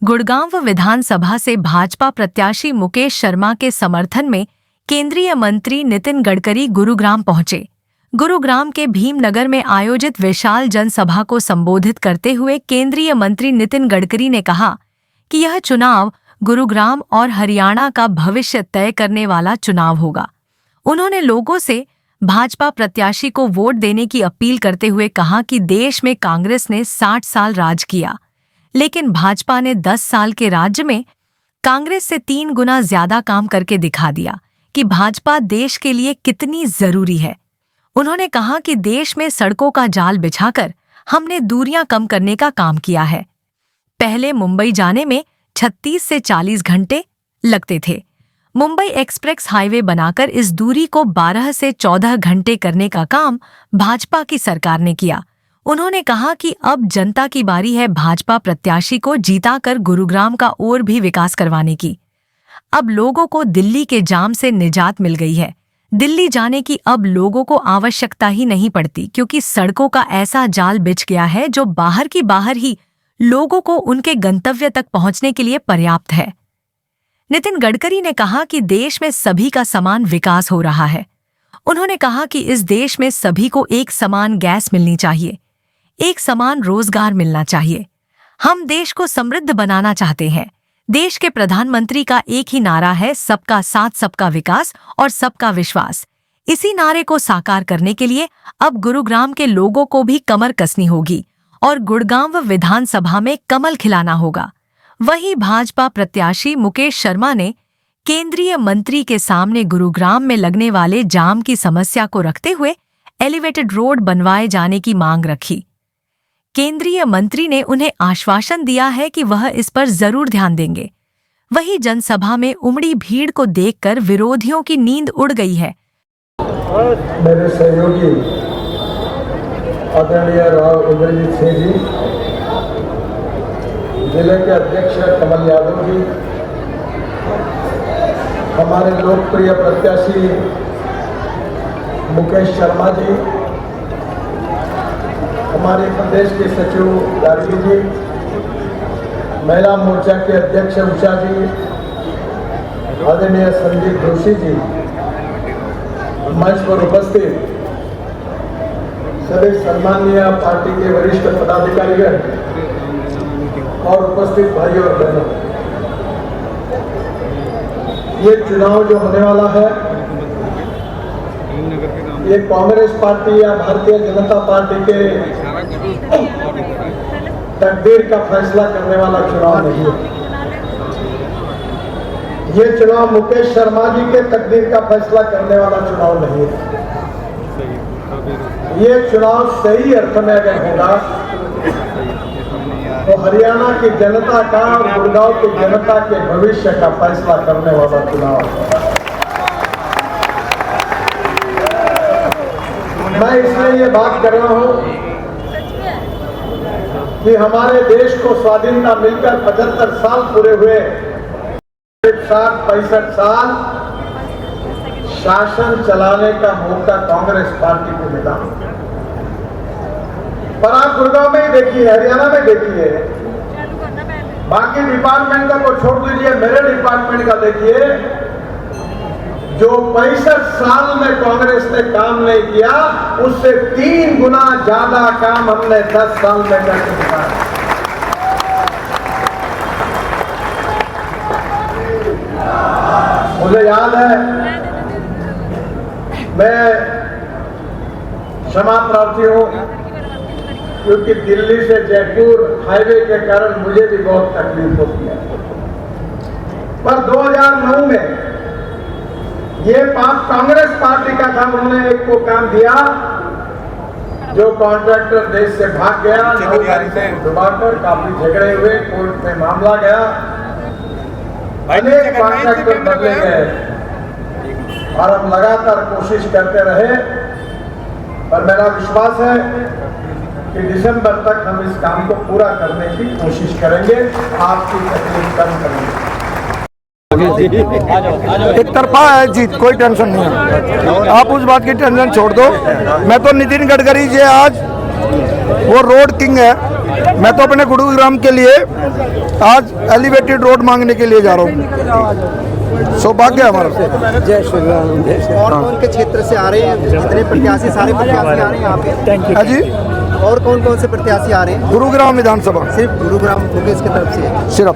गुड़गांव विधानसभा से भाजपा प्रत्याशी मुकेश शर्मा के समर्थन में केंद्रीय मंत्री नितिन गडकरी गुरुग्राम पहुंचे। गुरुग्राम के भीमनगर में आयोजित विशाल जनसभा को संबोधित करते हुए केंद्रीय मंत्री नितिन गडकरी ने कहा कि यह चुनाव गुरुग्राम और हरियाणा का भविष्य तय करने वाला चुनाव होगा। उन्होंने लोगों से भाजपा प्रत्याशी को वोट देने की अपील करते हुए कहा कि देश में कांग्रेस ने 60 साल राज किया, लेकिन भाजपा ने 10 साल के राज्य में कांग्रेस से 3 गुना ज्यादा काम करके दिखा दिया कि भाजपा देश के लिए कितनी जरूरी है। उन्होंने कहा कि देश में सड़कों का जाल बिछाकर हमने दूरियां कम करने का काम किया है। पहले मुंबई जाने में 36 से 40 घंटे लगते थे। मुंबई एक्सप्रेस हाईवे बनाकर इस दूरी को 12 से 14 घंटे करने का काम भाजपा की सरकार ने किया। उन्होंने कहा कि अब जनता की बारी है भाजपा प्रत्याशी को जीताकर गुरुग्राम का और भी विकास करवाने की। अब लोगों को दिल्ली के जाम से निजात मिल गई है। दिल्ली जाने की अब लोगों को आवश्यकता ही नहीं पड़ती, क्योंकि सड़कों का ऐसा जाल बिछ गया है जो बाहर की बाहर ही लोगों को उनके गंतव्य तक पहुंचने के लिए पर्याप्त है। नितिन गडकरी ने कहा कि देश में सभी का समान विकास हो रहा है। उन्होंने कहा कि इस देश में सभी को एक समान गैस मिलनी चाहिए, एक समान रोजगार मिलना चाहिए। हम देश को समृद्ध बनाना चाहते हैं। देश के प्रधानमंत्री का एक ही नारा है, सबका साथ, सबका विकास और सबका विश्वास। इसी नारे को साकार करने के लिए अब गुरुग्राम के लोगों को भी कमर कसनी होगी और गुड़गांव विधानसभा में कमल खिलाना होगा। वहीं भाजपा प्रत्याशी मुकेश शर्मा ने केंद्रीय मंत्री के सामने गुरुग्राम में लगने वाले जाम की समस्या को रखते हुए एलिवेटेड रोड बनवाए जाने की मांग रखी। केंद्रीय मंत्री ने उन्हें आश्वासन दिया है कि वह इस पर जरूर ध्यान देंगे। वहीं जनसभा में उमड़ी भीड़ को देखकर विरोधियों की नींद उड़ गई है। मेरे सहयोगी आदरणीय राव इंद्रजीत सिंह जी, जिले के अध्यक्ष कमल यादव जी, हमारे लोकप्रिय प्रत्याशी मुकेश शर्मा जी, हमारे प्रदेश के सचिव गार्गी जी, महिला मोर्चा के अध्यक्ष उषा जी, आदरणीय संदीप जोशी जी, मंच पर उपस्थित सभी सम्मानीय पार्टी के वरिष्ठ पदाधिकारीगण और उपस्थित भाइयों और बहनों, ये चुनाव जो होने वाला है, ये कांग्रेस पार्टी या भारतीय जनता पार्टी के तकदीर का फैसला करने वाला चुनाव नहीं है। ये चुनाव मुकेश शर्मा जी के तकदीर का फैसला करने वाला चुनाव नहीं है। ये चुनाव सही अर्थ में अगर होगा तो हरियाणा की जनता का और गुड़गांव की जनता के भविष्य का फैसला करने वाला चुनाव है। मैं इसलिए ये बात कर रहा हूं कि हमारे देश को स्वाधीनता मिलकर 75 साल पूरे हुए। 65 साल शासन चलाने का मौका कांग्रेस पार्टी को मिला। पर आप गुड़गांव में ही देखिए, हरियाणा में देखिए, बाकी डिपार्टमेंट का को छोड़ दीजिए, मेरे डिपार्टमेंट का देखिए, जो 65 साल में कांग्रेस ने काम नहीं किया, उससे 3 गुना ज्यादा काम हमने 10 साल में करके दिखाया। मुझे याद है, मैं क्षमा प्रार्थी हूं, क्योंकि दिल्ली से जयपुर हाईवे के कारण मुझे भी बहुत तकलीफ होती है। पर 2009 में ये कांग्रेस पार्टी का था, उन्होंने एक को काम दिया, जो कॉन्ट्रैक्टर देश से भाग गया, डुबाकर काफी झगड़े हुए, कोर्ट में मामला गया, अनेक कॉन्ट्रैक्टर बदले गए और हम लगातार कोशिश करते रहे। पर मेरा विश्वास है कि दिसंबर तक हम इस काम को पूरा करने की कोशिश करेंगे, आपकी तकलीफ कम करेंगे। एक तरफा है जीत, कोई टेंशन नहीं है। आप उस बात की टेंशन छोड़ दो। मैं तो नितिन गडकरी जी आज वो रोड किंग है। मैं तो अपने गुरुग्राम के लिए आज एलिवेटेड रोड मांगने के लिए जा रहा हूँ। सौभाग्य है हमारा। जय श्री राम, जय श्री और कौन के क्षेत्र से आ रहे हैं? जितने प्रत्याशी, सारे प्रत्याशी आ रहे हैं यहाँ पे? है जी, और कौन कौन से प्रत्याशी आ रहे हैं? गुरुग्राम विधानसभा सिर्फ गुरुग्राम मुकेश की तरफ से? सिर्फ।